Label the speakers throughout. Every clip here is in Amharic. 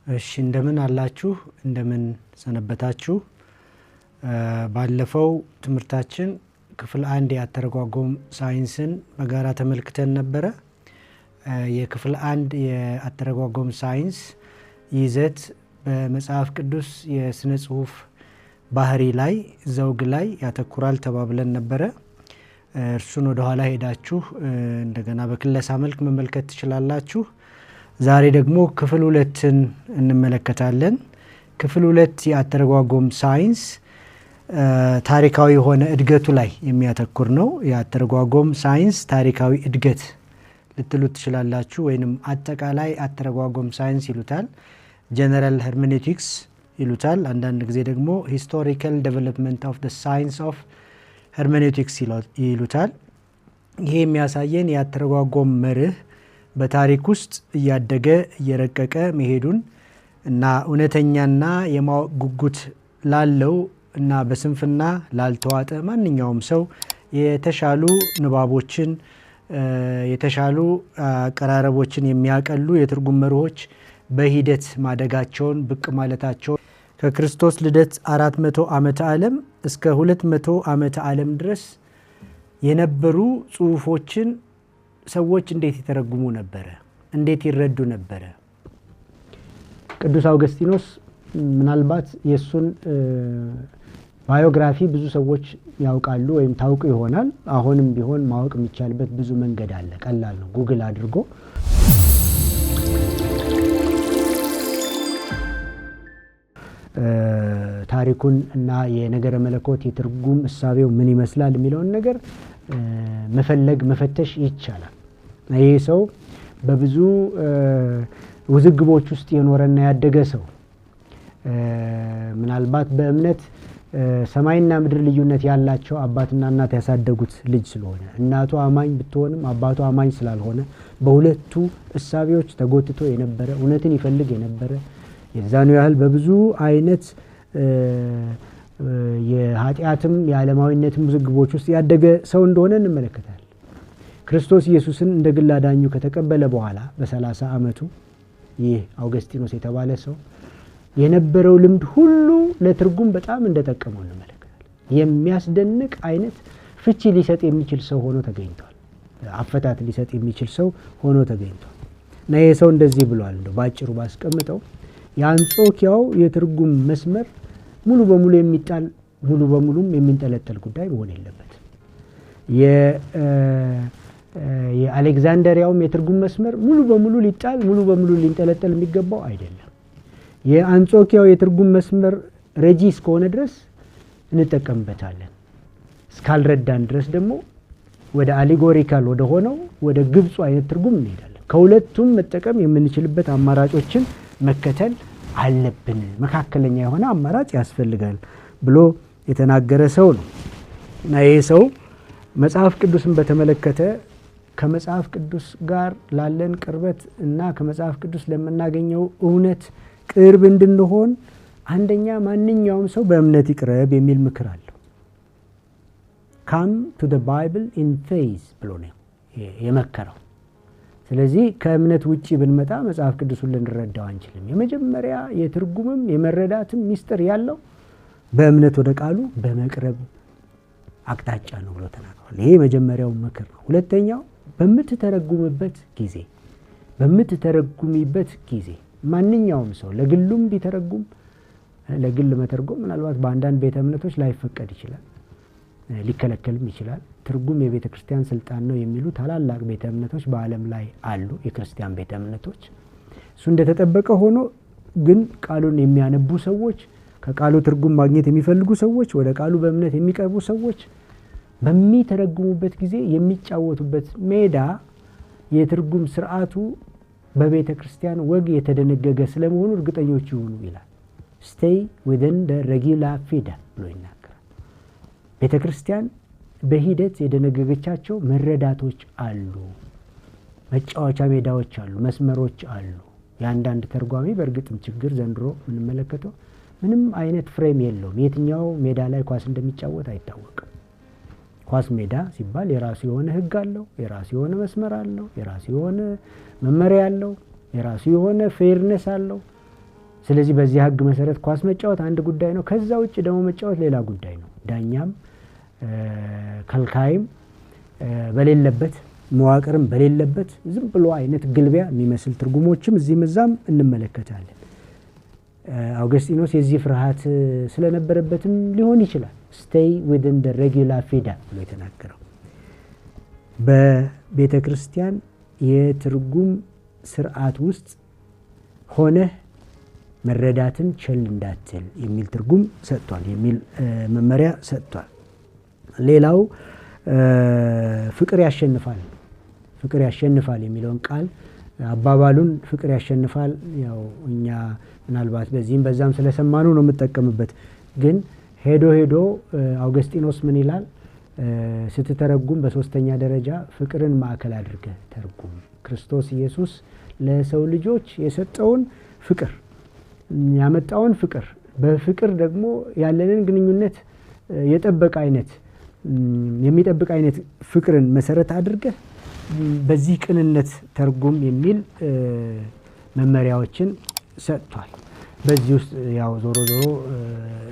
Speaker 1: እሺ እንደምን አላችሁ እንደምን ሰነበታችሁ። ባለፈው ትምርታችን ክፍል 1 የአተረጓጎም ሳይንስን በጋራ ተመልክተን ነበረ። የክፍል 1 የአተረጓጎም ሳይንስ ይዘት በመጽሐፍ ቅዱስ የስነ ጽሁፍ ባህሪ ላይ ዘውግ ላይ ያተኩራል ተባብለን ነበረ። እርሱን ወደ ኋላ ሄዳችሁ እንደገና በክለሳ መልክ መመልከት ትችላላችሁ። ዛሬ ደግሞ ክፍል 2ን እንመለከታለን። ክፍል 2 የአተረጓጎም ሳይንስ ታሪካዊ የሆነ እድገቱ ላይ የሚያተኩር ነው። የአተረጓጎም ሳይንስ ታሪካዊ እድገት ልትሉት ትችላላችሁ ወይንም አጠቃላይ አተረጓጎም ሳይንስ ይሉታል። ጀነራል ሄርሜኔቲክስ ይሉታል። አንዳንድ ጊዜ ደግሞ ሂስቶሪካል ዴቨሎፕመንት ኦፍ ዘ ሳይንስ ኦፍ ሄርሜኔቲክስ ይሉታል። ይሄ የሚያሳየን የአተረጓጎም መርህ በታሪክ ውስጥ እያደገ እየረቀቀ መሄዱን እና እውነተኛና የማወቅ ጉጉት ላለው እና በስንፍና ላልተዋጠ ማንኛውም ሰው የተሻሉ ንባቦችን የተሻሉ አቀራረቦችን የሚያቀሉ የትርጉም መርሆች በሂደት ማደጋቸውን ብቅ ማለታቸው ከክርስቶስ ልደት 400 ዓመተ ዓለም እስከ 200 ዓመተ ዓለም ድረስ የነበሩ ጽሁፎችን ሰዎች እንዴት ይተረጉሙ ነበረ? እንዴት ይረዱ ነበረ? ቅዱስ አውገስቲኖስ ምናልባት የሱን ባዮግራፊ ብዙ ሰዎች ያውቃሉ ወይም ታውቁ ይሆናል። አሁንም ቢሆን ማወቅ የሚቻልበት ብዙ መንገድ አለ። ቀላል ነው። ጉግል አድርጎ ታሪኩን እና የነገረ መለኮት የትርጉም እሳቤው ምን ይመስላል የሚለውን ነገር መፈለግ መፈተሽ ይቻላል። ይሄ ሰው በብዙ ውዝግቦች ውስጥ የኖረና ያደገ ሰው ምናልባት በእምነት ሰማይና ምድር ልዩነት ያላቸው አባትና እናት ያሳደጉት ልጅ ስለሆነ እናቱ አማኝ ብትሆንም አባቱ አማኝ ስላልሆነ በሁለቱ እሳቤዎች ተጎትቶ የነበረ እውነትን ይፈልግ የነበረ የዛኑ ያህል በብዙ አይነት የኃጢአትም የዓለማዊነትም ውዝግቦች ውስጥ ያደገ ሰው እንደሆነ እንመለከታለን። ክርስቶስ ኢየሱስን እንደ ግል አዳኙ ከተቀበለ በኋላ በ30 ዓመቱ ይህ አውገስቲኖስ የተባለ ሰው የነበረው ልምድ ሁሉ ለትርጉም በጣም እንደጠቀመው እንመለከታለን። የሚያስደንቅ አይነት ፍቺ ሊሰጥ የሚችል ሰው ሆኖ ተገኝቷል። አፈታት ሊሰጥ የሚችል ሰው ሆኖ ተገኝቷል። እና ይሄ ሰው እንደዚህ ብሏል። እንደው ባጭሩ ባስቀምጠው የአንጾኪያው የትርጉም መስመር ሙሉ በሙሉ የሚጣል ሙሉ በሙሉም የሚንጠለጠል ጉዳይ መሆን የለበትም። የአሌክዛንደሪያውም የትርጉም መስመር ሙሉ በሙሉ ሊጣል ሙሉ በሙሉ ሊንጠለጠል የሚገባው አይደለም። የአንጾኪያው የትርጉም መስመር ረጂ እስከሆነ ድረስ እንጠቀምበታለን። እስካልረዳን ድረስ ደግሞ ወደ አሌጎሪካል ወደ ሆነው ወደ ግብፁ አይነት ትርጉም እንሄዳለን። ከሁለቱም መጠቀም የምንችልበት አማራጮችን መከተል አለብን። መካከለኛ የሆነ አማራጭ ያስፈልጋል ብሎ የተናገረ ሰው ነው። እና ይሄ ሰው መጽሐፍ ቅዱስን በተመለከተ ከመጽሐፍ ቅዱስ ጋር ላለን ቅርበት እና ከመጽሐፍ ቅዱስ ለምናገኘው እውነት ቅርብ እንድንሆን አንደኛ ማንኛውም ሰው በእምነት ይቅረብ የሚል ምክር አለው። come to the bible in faith ብሎ ነው የመከረው። ስለዚህ ከእምነት ውጪ ብንመጣ መጽሐፍ ቅዱስን ልንረዳው አንችልም። የመጀመሪያ የትርጉምም የመረዳትም ሚስጥር ያለው በእምነት ወደ ቃሉ በመቅረብ አቅጣጫ ነው ብሎ ተናግሯል። ይሄ መጀመሪያው ምክር ነው። ሁለተኛው በምትተረጉሚበት ጊዜ ማንኛውም ሰው ለግሉም ቢተረጉም ለግል መተርጎም ምናልባት በአንዳንድ ቤተ እምነቶች ላይፈቀድ ይችላል፣ ሊከለከልም ይችላል። ትርጉም የቤተ ክርስቲያን ስልጣን ነው የሚሉ ታላላቅ ቤተ እምነቶች በዓለም ላይ አሉ፣ የክርስቲያን ቤተ እምነቶች። እሱ እንደተጠበቀ ሆኖ ግን ቃሉን የሚያነቡ ሰዎች፣ ከቃሉ ትርጉም ማግኘት የሚፈልጉ ሰዎች፣ ወደ ቃሉ በእምነት የሚቀርቡ ሰዎች በሚተረጉሙበት ጊዜ የሚጫወቱበት ሜዳ የትርጉም ስርዓቱ በቤተ ክርስቲያን ወግ የተደነገገ ስለመሆኑ እርግጠኞች ይሁኑ ይላል። stay within the regular feeder ብሎ ይናገራል። ቤተ ክርስቲያን በሂደት የደነገገቻቸው መረዳቶች አሉ፣ መጫወቻ ሜዳዎች አሉ፣ መስመሮች አሉ። የአንዳንድ ተርጓሚ በእርግጥም ችግር ዘንድሮ የምንመለከተው ምንም አይነት ፍሬም የለውም። የትኛው ሜዳ ላይ ኳስ እንደሚጫወት አይታወቅም። ኳስ ሜዳ ሲባል የራሱ የሆነ ህግ አለው፣ የራሱ የሆነ መስመር አለው፣ የራሱ የሆነ መመሪያ አለው፣ የራሱ የሆነ ፌርነስ አለው። ስለዚህ በዚህ ህግ መሰረት ኳስ መጫወት አንድ ጉዳይ ነው። ከዛ ውጭ ደግሞ መጫወት ሌላ ጉዳይ ነው። ዳኛም ከልካይም በሌለበት መዋቅርም በሌለበት ዝም ብሎ አይነት ግልቢያ የሚመስል ትርጉሞችም እዚህ መዛም እንመለከታለን። አውገስቲኖስ የዚህ ፍርሃት ስለነበረበትም ሊሆን ይችላል stay within the regular fida ብሎ የተናገረው። በቤተ ክርስቲያን የትርጉም ስርዓት ውስጥ ሆነ መረዳትን ቸል እንዳትል የሚል ትርጉም ሰጥቷል፣ የሚል መመሪያ ሰጥቷል። ሌላው ፍቅር ያሸንፋል፣ ፍቅር ያሸንፋል የሚለውን ቃል አባባሉን ፍቅር ያሸንፋል ያው እኛ ምናልባት በዚህም በዛም ስለሰማኑ ነው የምጠቀምበት። ግን ሄዶ ሄዶ አውገስቲኖስ ምን ይላል? ስትተረጉም በሶስተኛ ደረጃ ፍቅርን ማዕከል አድርገህ ተርጉም። ክርስቶስ ኢየሱስ ለሰው ልጆች የሰጠውን ፍቅር ያመጣውን ፍቅር በፍቅር ደግሞ ያለንን ግንኙነት የጠበቀ አይነት የሚጠብቅ አይነት ፍቅርን መሰረት አድርገህ በዚህ ቅንነት ተርጉም የሚል መመሪያዎችን ሰጥቷል። በዚህ ውስጥ ያው ዞሮ ዞሮ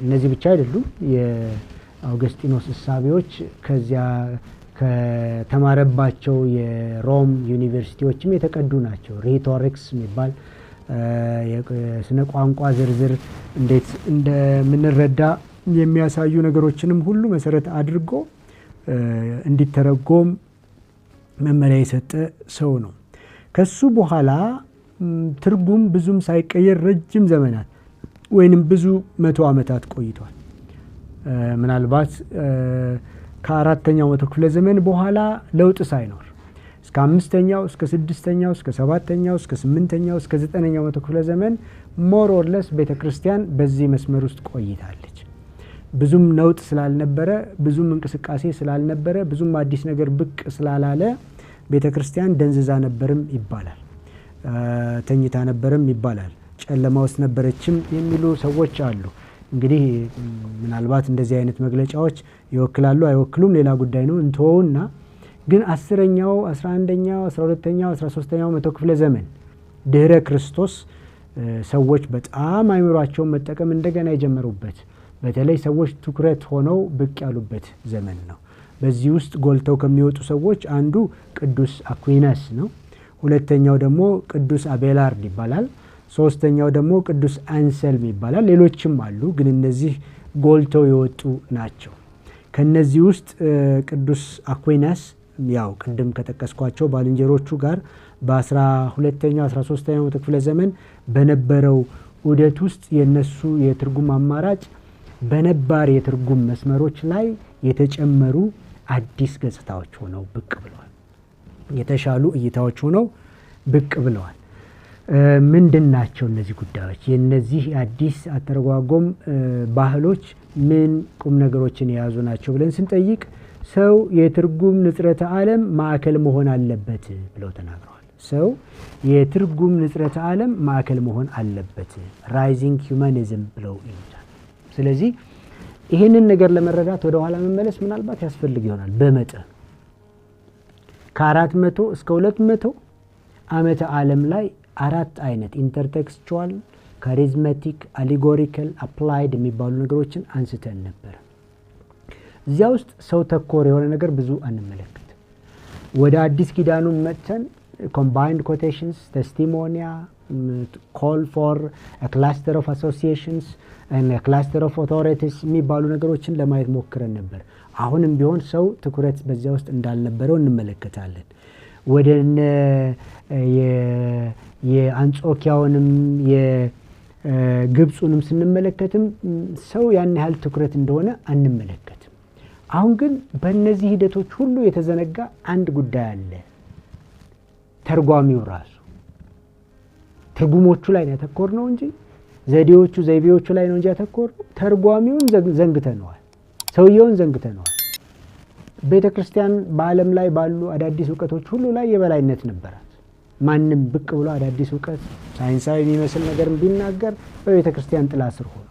Speaker 1: እነዚህ ብቻ አይደሉም። የአውገስቲኖስ እሳቤዎች ከዚያ ከተማረባቸው የሮም ዩኒቨርሲቲዎችም የተቀዱ ናቸው። ሪቶሪክስ የሚባል የስነ ቋንቋ ዝርዝር እንዴት እንደምንረዳ የሚያሳዩ ነገሮችንም ሁሉ መሰረት አድርጎ እንዲተረጎም መመሪያ የሰጠ ሰው ነው። ከሱ በኋላ ትርጉም ብዙም ሳይቀየር ረጅም ዘመናት ወይንም ብዙ መቶ ዓመታት ቆይቷል። ምናልባት ከአራተኛው መቶ ክፍለ ዘመን በኋላ ለውጥ ሳይኖር እስከ አምስተኛው እስከ ስድስተኛው እስከ ሰባተኛው እስከ ስምንተኛው እስከ ዘጠነኛው መቶ ክፍለ ዘመን ሞር ኦር ለስ ቤተክርስቲያን በዚህ መስመር ውስጥ ቆይታለች። ብዙም ነውጥ ስላልነበረ፣ ብዙም እንቅስቃሴ ስላልነበረ፣ ብዙም አዲስ ነገር ብቅ ስላላለ ቤተክርስቲያን ደንዝዛ ነበርም ይባላል፣ ተኝታ ነበርም ይባላል፣ ጨለማ ውስጥ ነበረችም የሚሉ ሰዎች አሉ። እንግዲህ ምናልባት እንደዚህ አይነት መግለጫዎች ይወክላሉ አይወክሉም ሌላ ጉዳይ ነው እንተውና፣ ግን 10ኛው 11ኛው 12ኛው 13ኛው መቶ ክፍለ ዘመን ድህረ ክርስቶስ ሰዎች በጣም አይምሯቸውን መጠቀም እንደገና የጀመሩበት፣ በተለይ ሰዎች ትኩረት ሆነው ብቅ ያሉበት ዘመን ነው። በዚህ ውስጥ ጎልተው ከሚወጡ ሰዎች አንዱ ቅዱስ አኩይናስ ነው። ሁለተኛው ደግሞ ቅዱስ አቤላርድ ይባላል። ሶስተኛው ደግሞ ቅዱስ አንሰልም ይባላል። ሌሎችም አሉ፣ ግን እነዚህ ጎልተው የወጡ ናቸው። ከነዚህ ውስጥ ቅዱስ አኩይናስ ያው ቅድም ከጠቀስኳቸው ባልንጀሮቹ ጋር በ12ኛው 13ኛው ክፍለ ዘመን በነበረው ዑደት ውስጥ የነሱ የትርጉም አማራጭ በነባር የትርጉም መስመሮች ላይ የተጨመሩ አዲስ ገጽታዎች ሆነው ብቅ ብለዋል። የተሻሉ እይታዎች ሆነው ብቅ ብለዋል። ምንድናቸው እነዚህ ጉዳዮች? የነዚህ አዲስ አተረጓጎም ባህሎች ምን ቁም ነገሮችን የያዙ ናቸው ብለን ስንጠይቅ ሰው የትርጉም ንጽረተ ዓለም ማዕከል መሆን አለበት ብለው ተናግረዋል። ሰው የትርጉም ንጽረተ ዓለም ማዕከል መሆን አለበት፣ ራይዚንግ ሂዩማኒዝም ብለው ይሉታል። ስለዚህ ይህንን ነገር ለመረዳት ወደ ኋላ መመለስ ምናልባት ያስፈልግ ይሆናል። በመጠን ከ400 እስከ 200 ዓመተ ዓለም ላይ አራት አይነት ኢንተርቴክስቹዋል፣ ካሪዝማቲክ፣ አሊጎሪካል፣ አፕላይድ የሚባሉ ነገሮችን አንስተን ነበር። እዚያ ውስጥ ሰው ተኮር የሆነ ነገር ብዙ አንመለከት። ወደ አዲስ ኪዳኑ መጥተን ኮምባይንድ ኮቴሽንስ፣ ቴስቲሞኒያ፣ ኮል ፎር ክላስተር ኦፍ አሶሲዬሽንስ እና ክላስተር ኦፍ ኦቶሪቲስ የሚባሉ ነገሮችን ለማየት ሞክረን ነበር። አሁንም ቢሆን ሰው ትኩረት በዚያ ውስጥ እንዳልነበረው እንመለከታለን። ወደ የአንጾኪያውንም የግብፁንም ስንመለከትም ሰው ያን ያህል ትኩረት እንደሆነ አንመለከትም። አሁን ግን በእነዚህ ሂደቶች ሁሉ የተዘነጋ አንድ ጉዳይ አለ። ተርጓሚው ራሱ ትርጉሞቹ ላይ ነው ያተኮር ነው እንጂ ዘዴዎቹ ዘይቤዎቹ ላይ ነው እንጂ ያተኮር ነው። ተርጓሚውን ዘንግተነዋል፣ ሰውየውን ዘንግተነዋል። ቤተክርስቲያን በዓለም ላይ ባሉ አዳዲስ ዕውቀቶች ሁሉ ላይ የበላይነት ነበራት። ማንም ብቅ ብሎ አዳዲስ ዕውቀት ሳይንሳዊ የሚመስል ነገር ቢናገር በቤተክርስቲያን ጥላ ስር ሆኖ፣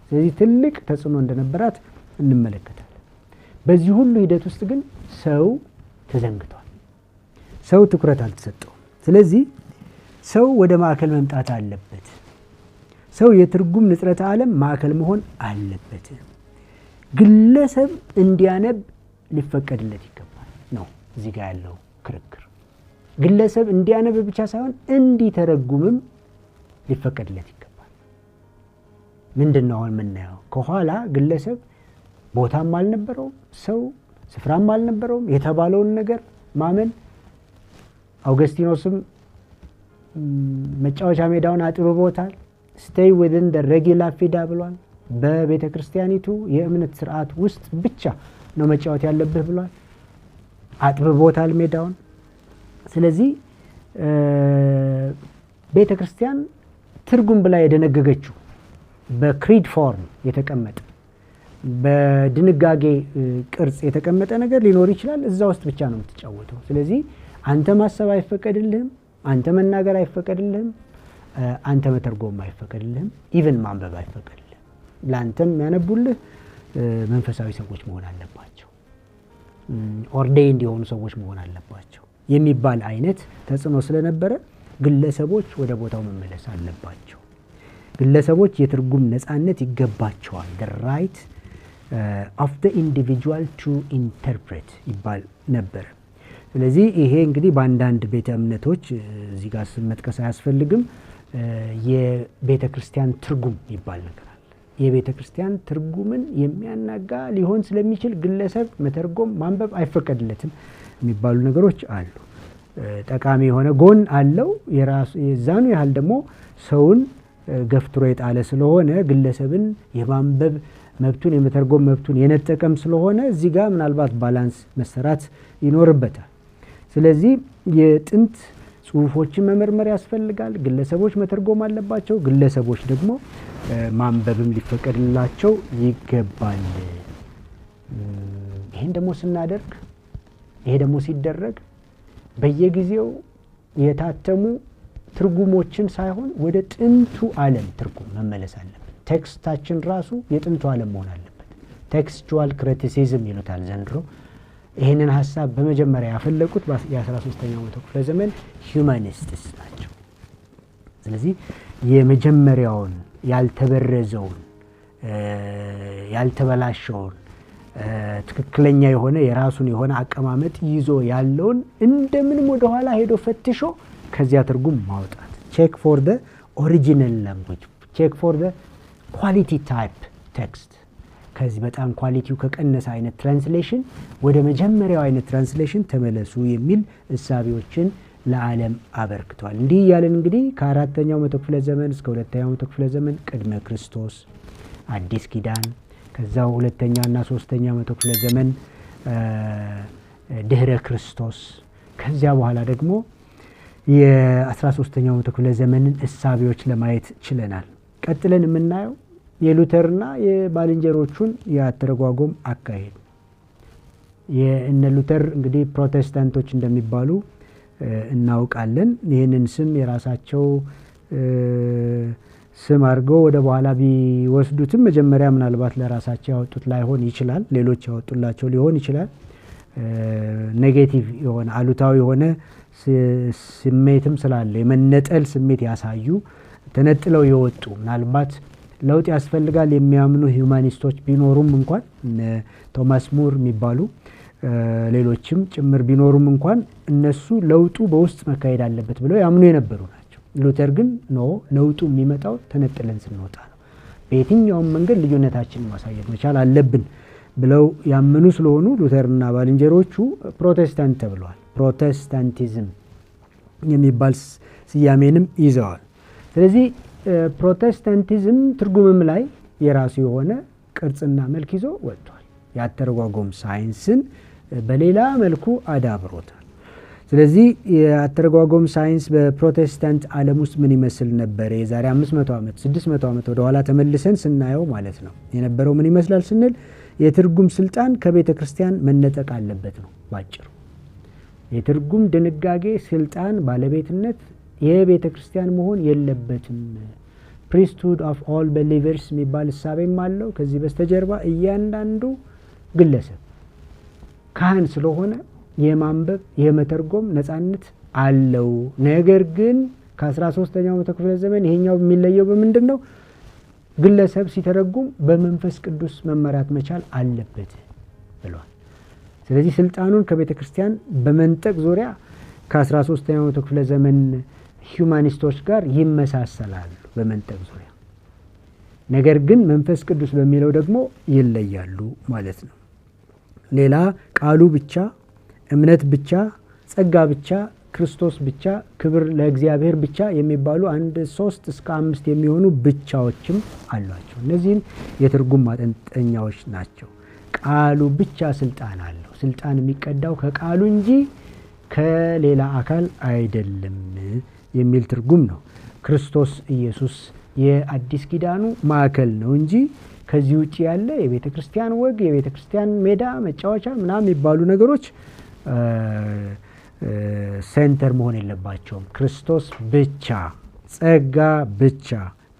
Speaker 1: ስለዚህ ትልቅ ተጽዕኖ እንደነበራት እንመለከታለን። በዚህ ሁሉ ሂደት ውስጥ ግን ሰው ተዘንግቷል፣ ሰው ትኩረት አልተሰጠውም። ስለዚህ ሰው ወደ ማዕከል መምጣት አለበት። ሰው የትርጉም ንጽረተ ዓለም ማዕከል መሆን አለበት። ግለሰብ እንዲያነብ ሊፈቀድለት ይገባል ነው እዚህ ጋር ያለው ክርክር። ግለሰብ እንዲያነብ ብቻ ሳይሆን እንዲተረጉምም ሊፈቀድለት ይገባል። ምንድነው አሁን የምናየው? ከኋላ ግለሰብ ቦታም አልነበረውም፣ ሰው ስፍራም አልነበረውም። የተባለውን ነገር ማመን አውገስቲኖስም መጫወቻ ሜዳውን አጥብቦታል። stay within the regular fida ብሏል። በቤተ ክርስቲያኒቱ የእምነት ስርዓት ውስጥ ብቻ ነው መጫወት ያለብህ ብሏል። አጥብቦታል ሜዳውን። ስለዚህ ቤተ ክርስቲያን ትርጉም ብላ የደነገገችው በክሪድ ፎርም የተቀመጠ በድንጋጌ ቅርጽ የተቀመጠ ነገር ሊኖር ይችላል። እዛ ውስጥ ብቻ ነው የምትጫወተው። ስለዚህ አንተ ማሰብ አይፈቀድልህም፣ አንተ መናገር አይፈቀድልህም፣ አንተ መተርጎም አይፈቀድልህም፣ ኢቭን ማንበብ አይፈቀድልህም። ላንተም ያነቡልህ መንፈሳዊ ሰዎች መሆን አለባቸው፣ ኦርዴንድ የሆኑ ሰዎች መሆን አለባቸው የሚባል አይነት ተጽዕኖ ስለነበረ ግለሰቦች ወደ ቦታው መመለስ አለባቸው። ግለሰቦች የትርጉም ነፃነት ይገባቸዋል። the right of the individual to interpret ይባል ነበር። ስለዚህ ይሄ እንግዲህ በአንዳንድ ቤተ እምነቶች እዚህ ጋር መጥቀስ አያስፈልግም የቤተ ክርስቲያን ትርጉም ይባል ነገር አለ። የቤተ ክርስቲያን ትርጉምን የሚያናጋ ሊሆን ስለሚችል ግለሰብ መተርጎም ማንበብ አይፈቀድለትም የሚባሉ ነገሮች አሉ። ጠቃሚ የሆነ ጎን አለው። የዛኑ ያህል ደግሞ ሰውን ገፍትሮ የጣለ ስለሆነ ግለሰብን የማንበብ መብቱን የመተርጎም መብቱን የነጠቀም ስለሆነ እዚህ ጋር ምናልባት ባላንስ መሰራት ይኖርበታል። ስለዚህ የጥንት ጽሁፎችን መመርመር ያስፈልጋል። ግለሰቦች መተርጎም አለባቸው። ግለሰቦች ደግሞ ማንበብም ሊፈቀድላቸው ይገባል። ይሄን ደግሞ ስናደርግ ይሄ ደግሞ ሲደረግ በየጊዜው የታተሙ ትርጉሞችን ሳይሆን ወደ ጥንቱ ዓለም ትርጉም መመለስ አለበት። ቴክስታችን ራሱ የጥንቱ ዓለም መሆን አለበት። ቴክስቹዋል ክሪቲሲዝም ይሉታል ዘንድሮ። ይህንን ሐሳብ በመጀመሪያ ያፈለቁት የ13ኛው መቶ ክፍለ ዘመን ሂዩማኒስትስ ናቸው። ስለዚህ የመጀመሪያውን ያልተበረዘውን ያልተበላሸውን ትክክለኛ የሆነ የራሱን የሆነ አቀማመጥ ይዞ ያለውን እንደምንም ወደ ኋላ ሄዶ ፈትሾ ከዚያ ትርጉም ማውጣት። ቼክ ፎር ዘ ኦሪጂናል ላንጉዌጅ፣ ቼክ ፎር ዘ ኳሊቲ ታይፕ ቴክስት። ከዚህ በጣም ኳሊቲው ከቀነሰ አይነት ትራንስሌሽን ወደ መጀመሪያው አይነት ትራንስሌሽን ተመለሱ የሚል እሳቤዎችን ለዓለም አበርክቷል። እንዲህ ያለን እንግዲህ ከአራተኛው መቶ ክፍለ ዘመን እስከ ሁለተኛው መቶ ክፍለ ዘመን ቅድመ ክርስቶስ አዲስ ኪዳን፣ ከዛው ሁለተኛና ሶስተኛ መቶ ክፍለ ዘመን ድህረ ክርስቶስ፣ ከዚያ በኋላ ደግሞ የ13ኛው መቶ ክፍለ ዘመንን እሳቤዎች ለማየት ችለናል። ቀጥለን የምናየው የሉተርና የባልንጀሮቹን ያተረጓጎም አካሄድ። የእነ ሉተር እንግዲህ ፕሮቴስታንቶች እንደሚባሉ እናውቃለን። ይህንን ስም የራሳቸው ስም አድርገው ወደ በኋላ ቢወስዱትም መጀመሪያ ምናልባት ለራሳቸው ያወጡት ላይሆን ይችላል፣ ሌሎች ያወጡላቸው ሊሆን ይችላል። ኔጌቲቭ የሆነ አሉታዊ የሆነ ስሜትም ስላለ የመነጠል ስሜት ያሳዩ ተነጥለው የወጡ ምናልባት ለውጥ ያስፈልጋል የሚያምኑ ሂዩማኒስቶች ቢኖሩም እንኳን ቶማስ ሙር የሚባሉ ሌሎችም ጭምር ቢኖሩም እንኳን እነሱ ለውጡ በውስጥ መካሄድ አለበት ብለው ያምኑ የነበሩ ናቸው። ሉተር ግን ለውጡ የሚመጣው ተነጥለን ስንወጣ ነው፣ በየትኛውም መንገድ ልዩነታችንን ማሳየት መቻል አለብን ብለው ያመኑ ስለሆኑ ሉተርና ባልንጀሮቹ ፕሮቴስታንት ተብለዋል። ፕሮቴስታንቲዝም የሚባል ስያሜንም ይዘዋል። ስለዚህ ፕሮቴስታንቲዝም ትርጉምም ላይ የራሱ የሆነ ቅርጽና መልክ ይዞ ወጥቷል። ያተረጓጎም ሳይንስን በሌላ መልኩ አዳብሮታል። ስለዚህ ያተረጓጎም ሳይንስ በፕሮቴስታንት ዓለም ውስጥ ምን ይመስል ነበር? የዛሬ 500 ዓመት 600 ዓመት ወደ ኋላ ተመልሰን ስናየው ማለት ነው የነበረው ምን ይመስላል ስንል የትርጉም ስልጣን ከቤተ ክርስቲያን መነጠቅ አለበት ነው ባጭሩ። የትርጉም ድንጋጌ ስልጣን ባለቤትነት የቤተ ክርስቲያን መሆን የለበትም። priesthood of all believers የሚባል እሳቤም አለው። ከዚህ በስተጀርባ እያንዳንዱ ግለሰብ ካህን ስለሆነ የማንበብ የመተርጎም ነፃነት አለው። ነገር ግን ከ13ኛው መቶ ክፍለ ዘመን ይሄኛው የሚለየው በምንድነው? ግለሰብ ሲተረጉም በመንፈስ ቅዱስ መመራት መቻል አለበት ብሏል። ስለዚህ ስልጣኑን ከቤተ ክርስቲያን በመንጠቅ ዙሪያ ከ13ኛው ክፍለ ዘመን ሂዩማኒስቶች ጋር ይመሳሰላሉ በመንጠቅ ዙሪያ። ነገር ግን መንፈስ ቅዱስ በሚለው ደግሞ ይለያሉ ማለት ነው። ሌላ ቃሉ ብቻ፣ እምነት ብቻ፣ ጸጋ ብቻ፣ ክርስቶስ ብቻ፣ ክብር ለእግዚአብሔር ብቻ የሚባሉ 3 እስከ 5 የሚሆኑ ብቻዎችም አሏቸው። እነዚህም የትርጉም ማጠንጠኛዎች ናቸው። ቃሉ ብቻ ስልጣን አለው። ስልጣን የሚቀዳው ከቃሉ እንጂ ከሌላ አካል አይደለም የሚል ትርጉም ነው። ክርስቶስ ኢየሱስ የአዲስ ኪዳኑ ማዕከል ነው እንጂ ከዚህ ውጪ ያለ የቤተ ክርስቲያን ወግ፣ የቤተ ክርስቲያን ሜዳ መጫወቻ ምናምን የሚባሉ ነገሮች ሴንተር መሆን የለባቸውም። ክርስቶስ ብቻ፣ ጸጋ ብቻ፣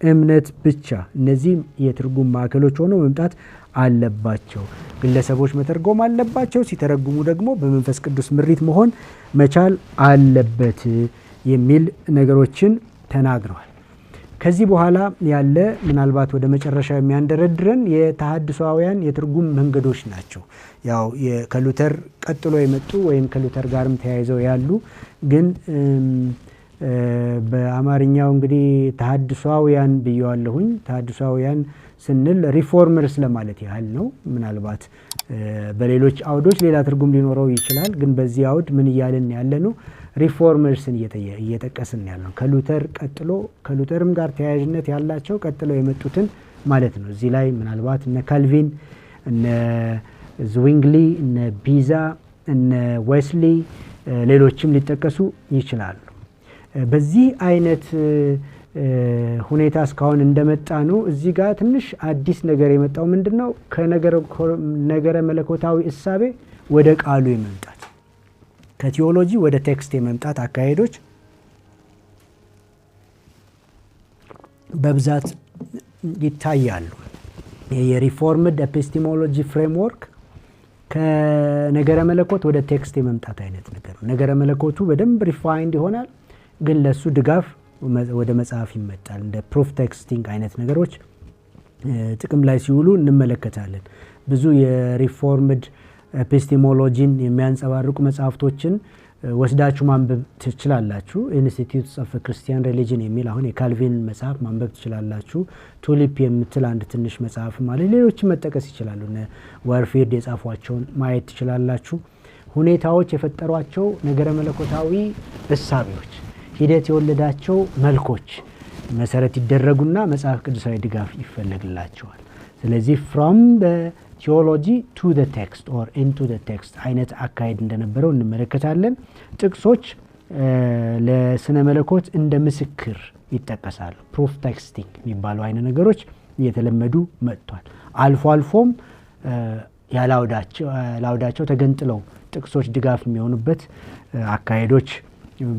Speaker 1: እምነት ብቻ፣ እነዚህም የትርጉም ማዕከሎች ሆነው መምጣት አለባቸው። ግለሰቦች መተርጎም አለባቸው። ሲተረጉሙ ደግሞ በመንፈስ ቅዱስ ምሪት መሆን መቻል አለበት የሚል ነገሮችን ተናግረዋል። ከዚህ በኋላ ያለ ምናልባት ወደ መጨረሻ የሚያንደረድረን የተሐድሶአውያን የትርጉም መንገዶች ናቸው። ያው ከሉተር ቀጥሎ የመጡ ወይም ከሉተር ጋርም ተያይዘው ያሉ ግን በአማርኛው እንግዲህ ተሐድሶአውያን ብየዋለሁኝ። ተሐድሶአውያን ስንል ሪፎርመርስ ለማለት ያህል ነው። ምናልባት በሌሎች አውዶች ሌላ ትርጉም ሊኖረው ይችላል። ግን በዚህ አውድ ምን እያልን ያለ ነው? ሪፎርመርስን እየጠቀስን ያለ ነው። ከሉተር ቀጥሎ ከሉተርም ጋር ተያያዥነት ያላቸው ቀጥሎ የመጡትን ማለት ነው። እዚህ ላይ ምናልባት እነ ካልቪን፣ እነ ዝዊንግሊ፣ እነ ቢዛ፣ እነ ዌስሊ ሌሎችም ሊጠቀሱ ይችላሉ። በዚህ አይነት ሁኔታ እስካሁን እንደመጣ ነው። እዚህ ጋር ትንሽ አዲስ ነገር የመጣው ምንድነው? ከነገረ መለኮታዊ እሳቤ ወደ ቃሉ የመምጣት ከቲዮሎጂ ወደ ቴክስት የመምጣት አካሄዶች በብዛት ይታያሉ። የሪፎርምድ ኤፒስቲሞሎጂ ፍሬምወርክ ከነገረ መለኮት ወደ ቴክስት የመምጣት አይነት ነገር ነው። ነገረ መለኮቱ በደንብ ሪፋይንድ ይሆናል፣ ግን ለሱ ድጋፍ ወደ መጽሐፍ ይመጣል። እንደ ፕሩፍ ቴክስቲንግ አይነት ነገሮች ጥቅም ላይ ሲውሉ እንመለከታለን። ብዙ የሪፎርምድ ኤፒስቲሞሎጂን የሚያንጸባርቁ መጽሐፍቶችን ወስዳችሁ ማንበብ ትችላላችሁ። ኢንስቲትዩትስ ኦፍ ክርስቲያን ሪሊጅን የሚል አሁን የካልቪን መጽሐፍ ማንበብ ትችላላችሁ። ቱሊፕ የምትል አንድ ትንሽ መጽሐፍ ማለት ሌሎችም መጠቀስ ይችላሉ። ዋርፊርድ የጻፏቸውን ማየት ትችላላችሁ። ሁኔታዎች የፈጠሯቸው ነገረ መለኮታዊ እሳቤዎች፣ ሂደት የወለዳቸው መልኮች መሰረት ይደረጉና መጽሐፍ ቅዱሳዊ ድጋፍ ይፈለግላቸዋል። ስለዚህ from the theology to the text or into the text አይነት አካሄድ እንደነበረው እንመለከታለን። ጥቅሶች ለስነ መለኮት እንደ ምስክር ይጠቀሳሉ። ፕሩፍ ቴክስቲንግ የሚባሉ አይነት ነገሮች እየተለመዱ መጥቷል። አልፎ አልፎም ያላውዳቸው ተገንጥለው ጥቅሶች ድጋፍ የሚሆኑበት አካሄዶች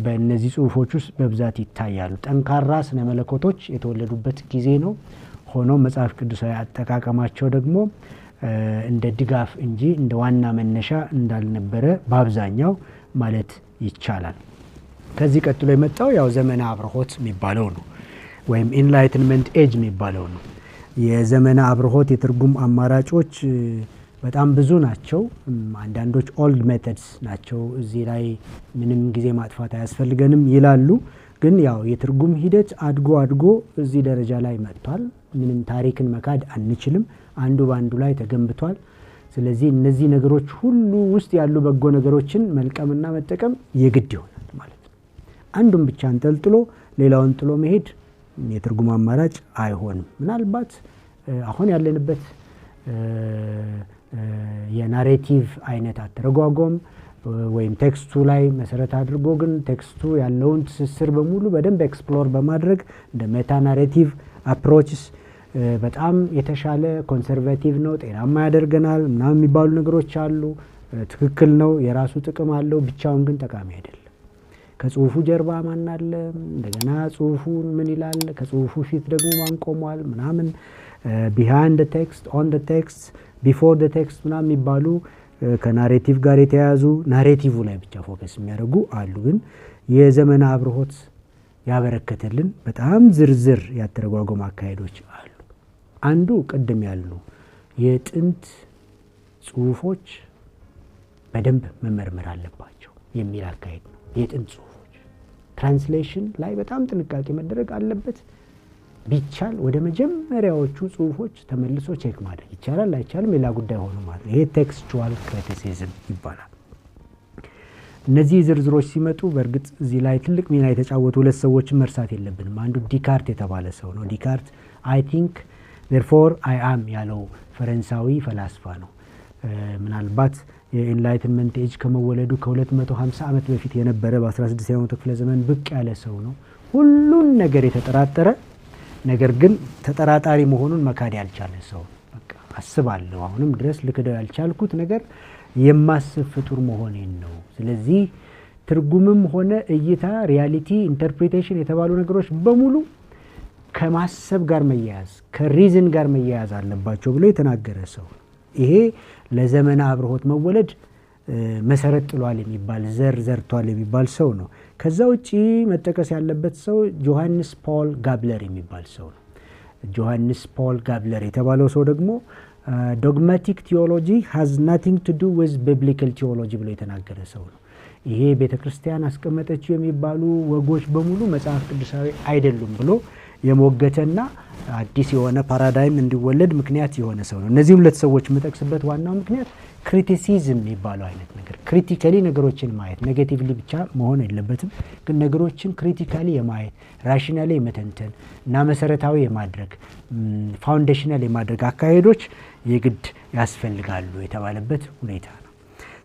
Speaker 1: በእነዚህ ጽሁፎች ውስጥ በብዛት ይታያሉ። ጠንካራ ስነ መለኮቶች የተወለዱበት ጊዜ ነው። ሆኖ መጽሐፍ ቅዱሳዊ አጠቃቀማቸው ደግሞ እንደ ድጋፍ እንጂ እንደ ዋና መነሻ እንዳልነበረ በአብዛኛው ማለት ይቻላል። ከዚህ ቀጥሎ የመጣው ያው ዘመነ አብርሆት የሚባለው ነው፣ ወይም ኢንላይትንመንት ኤጅ የሚባለው ነው። የዘመነ አብርሆት የትርጉም አማራጮች በጣም ብዙ ናቸው። አንዳንዶች ኦልድ ሜተድስ ናቸው፣ እዚህ ላይ ምንም ጊዜ ማጥፋት አያስፈልገንም ይላሉ። ግን ያው የትርጉም ሂደት አድጎ እዚህ ደረጃ ላይ መጥቷል። ምንም ታሪክን መካድ አንችልም። አንዱ በአንዱ ላይ ተገንብቷል። ስለዚህ እነዚህ ነገሮች ሁሉ ውስጥ ያሉ በጎ ነገሮችን መልቀምና መጠቀም የግድ ይሆናል ማለት ነው። አንዱን ብቻ አንጠልጥሎ ሌላውን ጥሎ መሄድ የትርጉም አማራጭ አይሆንም። ምናልባት አሁን ያለንበት የናሬቲቭ አይነት አተረጓጎም ወይም ቴክስቱ ላይ መሰረት አድርጎ ግን ቴክስቱ ያለውን ትስስር በሙሉ በደንብ ኤክስፕሎር በማድረግ እንደ ሜታ ናሬቲቭ አፕሮችስ በጣም የተሻለ ኮንሰርቬቲቭ ነው፣ ጤናማ ያደርገናል ምናምን የሚባሉ ነገሮች አሉ። ትክክል ነው፣ የራሱ ጥቅም አለው። ብቻውን ግን ጠቃሚ አይደለም። ከጽሁፉ ጀርባ ማን አለ፣ እንደገና ጽሁፉ ምን ይላል፣ ከጽሁፉ ፊት ደግሞ ማን ቆሟል ምናምን፣ ቢሃይንድ ዘ ቴክስት፣ ኦን ዘ ቴክስት፣ ቢፎር ዘ ቴክስት ምናምን የሚባሉ ከናሬቲቭ ጋር የተያያዙ ናሬቲቭ ላይ ብቻ ፎከስ የሚያደርጉ አሉ። ግን የዘመነ አብርሆት ያበረከተልን በጣም ዝርዝር ያተረጓጎም አካሄዶች አሉ። አንዱ ቅድም ያልነው የጥንት ጽሁፎች በደንብ መመርመር አለባቸው የሚል አካሄድ ነው። የጥንት ጽሁፎች ትራንስሌሽን ላይ በጣም ጥንቃቄ መደረግ አለበት። ቢቻል ወደ መጀመሪያዎቹ ጽሁፎች ተመልሶ ቼክ ማድረግ ይቻላል አይቻልም ሌላ ጉዳይ ሆኖ ማለት ነው። ይሄ ቴክስቹዋል ክሪቲሲዝም ይባላል። እነዚህ ዝርዝሮች ሲመጡ በእርግጥ እዚህ ላይ ትልቅ ሚና የተጫወቱ ሁለት ሰዎችን መርሳት የለብንም። አንዱ ዲካርት የተባለ ሰው ነው። ዲካርት አይ ቲንክ therefore I am ያለው ፈረንሳዊ ፈላስፋ ነው። ምናልባት የኢንላይትመንት ኤጅ ከመወለዱ ከ250 ዓመት በፊት የነበረ በ16ኛው ክፍለ ዘመን ብቅ ያለ ሰው ነው። ሁሉን ነገር የተጠራጠረ ነገር ግን ተጠራጣሪ መሆኑን መካድ ያልቻለ ሰው። በቃ አስባለሁ አሁንም ድረስ ልክደው ያልቻልኩት ነገር የማስብ ፍጡር መሆኔን ነው። ስለዚህ ትርጉምም ሆነ እይታ ሪያሊቲ ኢንተርፕሪቴሽን የተባሉ ነገሮች በሙሉ ከማሰብ ጋር መያያዝ ከሪዝን ጋር መያያዝ አለባቸው ብሎ የተናገረ ሰው። ይሄ ለዘመነ አብርሆት መወለድ መሰረት ጥሏል የሚባል ዘር ዘርቷል የሚባል ሰው ነው። ከዛ ውጪ መጠቀስ ያለበት ሰው ጆሐንስ ፖል ጋብለር የሚባል ሰው ነው። ጆሐንስ ፖል ጋብለር የተባለው ሰው ደግሞ ዶግማቲክ ቲዮሎጂ has nothing to do with biblical theology ብሎ የተናገረ ሰው ነው። ይሄ ቤተክርስቲያን አስቀመጠችው የሚባሉ ወጎች በሙሉ መጽሐፍ ቅዱሳዊ አይደሉም ብሎ የሞገተና አዲስ የሆነ ፓራዳይም እንዲወለድ ምክንያት የሆነ ሰው ነው። እነዚህ ሁለት ሰዎች መጠቅስበት ዋናው ምክንያት ክሪቲሲዝም የሚባለው አይነት ነገር ክሪቲካሊ ነገሮችን ማየት ኔጌቲቭሊ ብቻ መሆን የለበትም፣ ግን ነገሮችን ክሪቲካሊ የማየት ራሽናሊ የመተንተን እና መሰረታዊ የማድረግ ፋውንዴሽናል የማድረግ አካሄዶች የግድ ያስፈልጋሉ የተባለበት ሁኔታ ነው።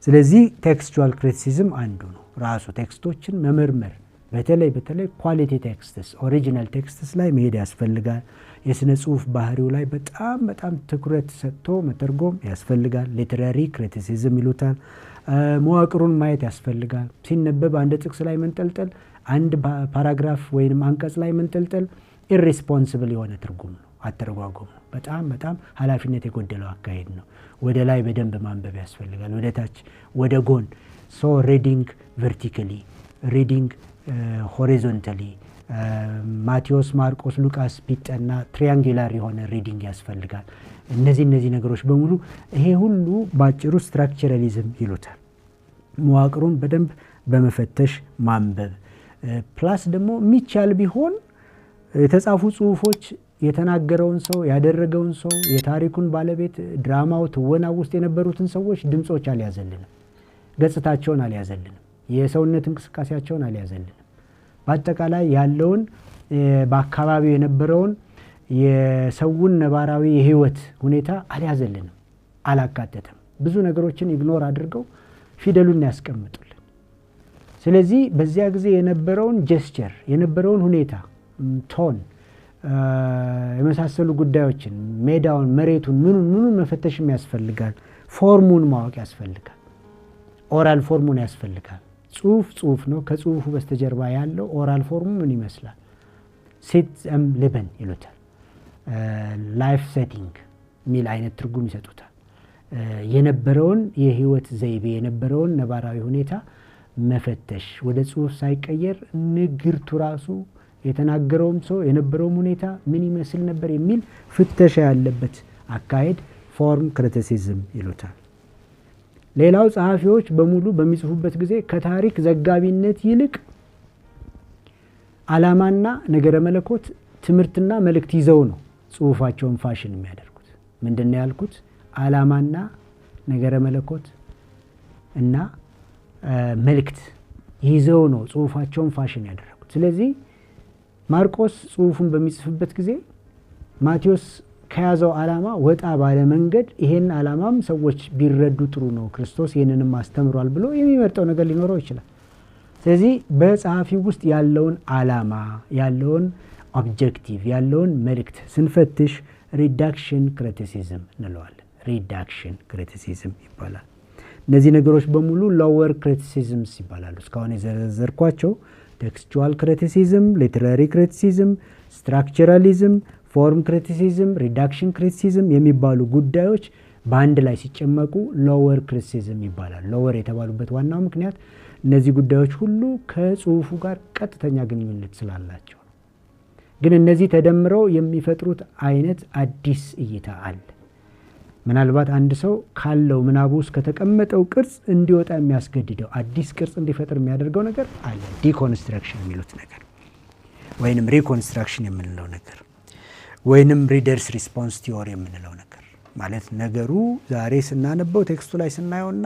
Speaker 1: ስለዚህ ቴክስቹዋል ክሪቲሲዝም አንዱ ነው። ራሱ ቴክስቶችን መመርመር በተለይ ኳሊቲ ቴክስትስ ኦሪጂናል ቴክስትስ ላይ መሄድ ያስፈልጋል። የስነ ጽሁፍ ባህሪው ላይ በጣም ትኩረት ሰጥቶ መተርጎም ያስፈልጋል። ሊተራሪ ክሪቲሲዝም ይሉታል። መዋቅሩን ማየት ያስፈልጋል። ሲነበብ አንድ ጥቅስ ላይ መንጠልጠል፣ አንድ ፓራግራፍ ወይንም አንቀጽ ላይ መንጠልጠል ኢሬስፖንሲብል የሆነ ትርጉም ነው፣ አተረጓጎም ነው። በጣም ኃላፊነት የጎደለው አካሄድ ነው። ወደ ላይ በደንብ ማንበብ ያስፈልጋል፣ ወደ ታች ወደ ጎን። ሶ ሪዲንግ ቨርቲካሊ ሪዲንግ ሆሪዞንታሊ ማቴዎስ ማርቆስ ሉቃስ ቢጠና ትሪያንጉላር የሆነ ሪዲንግ ያስፈልጋል። እነዚህ ነገሮች በሙሉ ይሄ ሁሉ ባጭሩ ስትራክቸራሊዝም ይሉታል። መዋቅሩን በደንብ በመፈተሽ ማንበብ ፕላስ ደግሞ የሚቻል ቢሆን የተጻፉ ጽሁፎች የተናገረውን ሰው ያደረገውን ሰው የታሪኩን ባለቤት ድራማው ትወናው ውስጥ የነበሩትን ሰዎች ድምጾች አልያዘልንም፣ ገጽታቸውን አልያዘልንም፣ የሰውነት እንቅስቃሴያቸውን አልያዘልንም። በአጠቃላይ ያለውን በአካባቢው የነበረውን የሰውን ነባራዊ የህይወት ሁኔታ አልያዘልንም፣ አላካተተም። ብዙ ነገሮችን ኢግኖር አድርገው ፊደሉን ያስቀምጡልን። ስለዚህ በዚያ ጊዜ የነበረውን ጀስቸር የነበረውን ሁኔታ ቶን የመሳሰሉ ጉዳዮችን ሜዳውን መሬቱን ምኑን መፈተሽም ያስፈልጋል። ፎርሙን ማወቅ ያስፈልጋል። ኦራል ፎርሙን ያስፈልጋል። ጽሁፍ ነው። ከጽሁፉ በስተጀርባ ያለው ኦራል ፎርሙ ምን ይመስላል? ሴት ልበን ይሉታል። ላይፍ ሴቲንግ ሚል አይነት ትርጉም ይሰጡታል። የነበረውን የህይወት ዘይቤ የነበረውን ነባራዊ ሁኔታ መፈተሽ ወደ ጽሁፍ ሳይቀየር ንግርቱ ራሱ የተናገረውም ሰው የነበረውም ሁኔታ ምን ይመስል ነበር የሚል ፍተሻ ያለበት አካሄድ ፎርም ክሪቲሲዝም ይሉታል። ሌላው ጸሐፊዎች በሙሉ በሚጽፉበት ጊዜ ከታሪክ ዘጋቢነት ይልቅ ዓላማና ነገረ መለኮት ትምህርትና መልእክት ይዘው ነው ጽሁፋቸውን ፋሽን የሚያደርጉት። ምንድነው ያልኩት? ዓላማና ነገረ መለኮት እና መልእክት ይዘው ነው ጽሁፋቸውን ፋሽን ያደረጉት። ስለዚህ ማርቆስ ጽሁፉን በሚጽፍበት ጊዜ ማቴዎስ ከያዘው ዓላማ ወጣ ባለ መንገድ ይሄን ዓላማም ሰዎች ቢረዱ ጥሩ ነው፣ ክርስቶስ ይሄንንም አስተምሯል ብሎ የሚመርጠው ነገር ሊኖረው ይችላል። ስለዚህ በጸሐፊው ውስጥ ያለውን ዓላማ ያለውን ኦብጀክቲቭ ያለውን መልእክት ስንፈትሽ ሪዳክሽን ክሪቲሲዝም እንለዋለን። ሪዳክሽን ክሪቲሲዝም ይባላል። እነዚህ ነገሮች በሙሉ ሎወር ክሪቲሲዝምስ ይባላሉ። እስካሁን የዘረዘርኳቸው ቴክስቹዋል ክሪቲሲዝም፣ ሊተራሪ ክሪቲሲዝም፣ ስትራክቸራሊዝም፣ ፎርም ክሪቲሲዝም፣ ሪዳክሽን ክሪቲሲዝም የሚባሉ ጉዳዮች በአንድ ላይ ሲጨመቁ ሎወር ክሪቲሲዝም ይባላል። ሎወር የተባሉበት ዋናው ምክንያት እነዚህ ጉዳዮች ሁሉ ከጽሁፉ ጋር ቀጥተኛ ግንኙነት ስላላቸው ነው። ግን እነዚህ ተደምረው የሚፈጥሩት አይነት አዲስ እይታ አለ። ምናልባት አንድ ሰው ካለው ምናቡ ውስጥ ከተቀመጠው ቅርጽ እንዲወጣ የሚያስገድደው አዲስ ቅርጽ እንዲፈጥር የሚያደርገው ነገር አለ። ዲኮንስትራክሽን የሚሉት ነገር ወይንም ሪኮንስትራክሽን የምንለው ነገር ወይንም ሪደርስ ሪስፖንስ ቲዮሪ የምንለው ነገር ማለት ነገሩ ዛሬ ስናነበው ቴክስቱ ላይ ስናየውና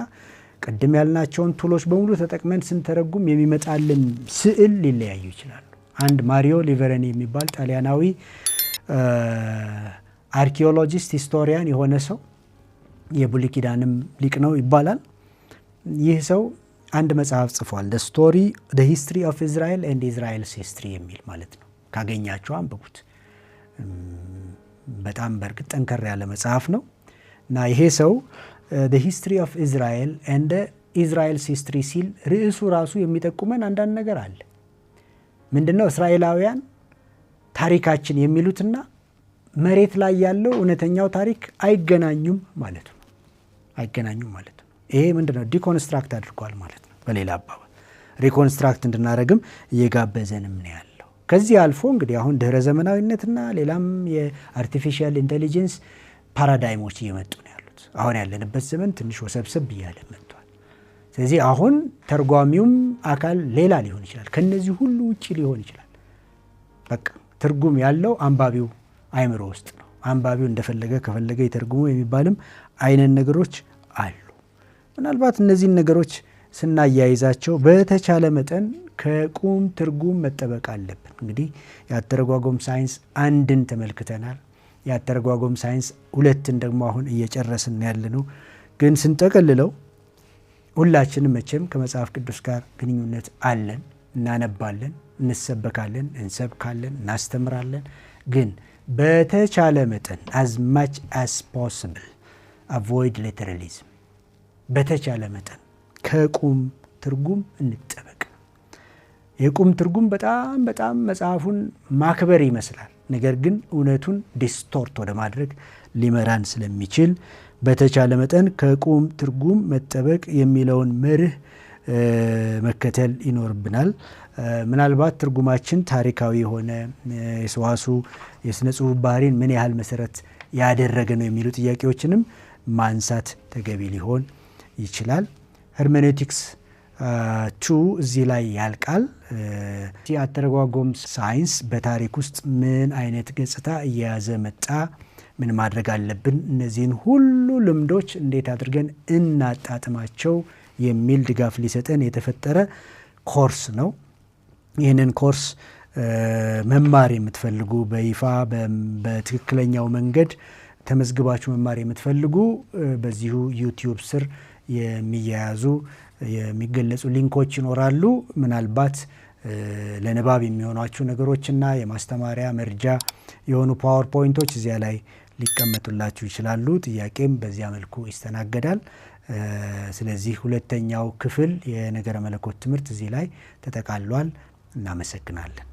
Speaker 1: ቅድም ያልናቸውን ቱሎች በሙሉ ተጠቅመን ስንተረጉም የሚመጣልን ስዕል ሊለያዩ ይችላሉ። አንድ ማሪዮ ሊቨረኒ የሚባል ጣሊያናዊ አርኪኦሎጂስት ሂስቶሪያን የሆነ ሰው የብሉይ ኪዳንም ሊቅ ነው ይባላል። ይህ ሰው አንድ መጽሐፍ ጽፏል። the history of Israel and Israel's history የሚል ማለት ነው። ካገኛችሁ አንብቡት። በጣም በርግጥ ጠንከር ያለ መጽሐፍ ነው እና ይሄ ሰው the history of Israel and Israel's history ሲል ርዕሱ ራሱ የሚጠቁመን አንዳንድ ነገር አለ። ምንድነው? እስራኤላውያን ታሪካችን የሚሉትና መሬት ላይ ያለው እውነተኛው ታሪክ አይገናኙም ማለት ነው። አይገናኙም ማለት ነው። ይሄ ምንድነው? ዲኮንስትራክት አድርጓል ማለት ነው። በሌላ አባባል ሪኮንስትራክት እንድናደርግም እየጋበዘንም ነው ያለው። ከዚህ አልፎ እንግዲህ አሁን ድህረ ዘመናዊነትና ሌላም የአርቲፊሻል ኢንቴሊጀንስ ፓራዳይሞች እየመጡ ነው ያሉት። አሁን ያለንበት ዘመን ትንሽ ወሰብሰብ እያለ መጥቷል። ስለዚህ አሁን ተርጓሚውም አካል ሌላ ሊሆን ይችላል። ከነዚህ ሁሉ ውጪ ሊሆን ይችላል። በቃ ትርጉም ያለው አንባቢው አይምሮ ውስጥ ነው። አንባቢው እንደፈለገ ከፈለገ ይተርጉሙ የሚባልም አይነት ነገሮች አሉ። ምናልባት እነዚህን ነገሮች ስናያይዛቸው በተቻለ መጠን ከቁም ትርጉም መጠበቅ አለብን። እንግዲህ የአተረጓጎም ሳይንስ አንድን ተመልክተናል። የአተረጓጎም ሳይንስ ሁለትን ደግሞ አሁን እየጨረስን ያለነው። ግን ስንጠቀልለው ሁላችንም መቼም ከመጽሐፍ ቅዱስ ጋር ግንኙነት አለን። እናነባለን፣ እንሰበካለን፣ እንሰብካለን፣ እናስተምራለን። ግን በተቻለ መጠን as much as possible avoid literalism። በተቻለ መጠን ከቁም ትርጉም እንጠበቅ። የቁም ትርጉም በጣም መጽሐፉን ማክበር ይመስላል። ነገር ግን እውነቱን ዲስቶርት ወደ ማድረግ ሊመራን ስለሚችል በተቻለ መጠን ከቁም ትርጉም መጠበቅ የሚለውን መርህ መከተል ይኖርብናል። ምናልባት ትርጉማችን ታሪካዊ የሆነ የሰዋሱ የስነ ጽሁፍ ባህሪን ምን ያህል መሰረት ያደረገ ነው የሚሉ ጥያቄዎችንም ማንሳት ተገቢ ሊሆን ይችላል። ሄርሜኔቲክስ 2 እዚህ ላይ ያልቃል። የአተረጓጎም ሳይንስ በታሪክ ውስጥ ምን አይነት ገጽታ እየያዘ መጣ፣ ምን ማድረግ አለብን፣ እነዚህን ሁሉ ልምዶች እንዴት አድርገን እናጣጥማቸው የሚል ድጋፍ ሊሰጠን የተፈጠረ ኮርስ ነው። ይህንን ኮርስ መማር የምትፈልጉ በይፋ በትክክለኛው መንገድ ተመዝግባችሁ መማር የምትፈልጉ በዚሁ ዩቲዩብ ስር የሚያያዙ የሚገለጹ ሊንኮች ይኖራሉ። ምናልባት ለንባብ የሚሆኗችሁ ነገሮችና የማስተማሪያ መርጃ የሆኑ ፓወርፖይንቶች እዚያ ላይ ሊቀመጡላችሁ ይችላሉ። ጥያቄም በዚያ መልኩ ይስተናገዳል። ስለዚህ ሁለተኛው ክፍል የነገረ መለኮት ትምህርት እዚህ ላይ ተጠቃሏል። እናመሰግናለን።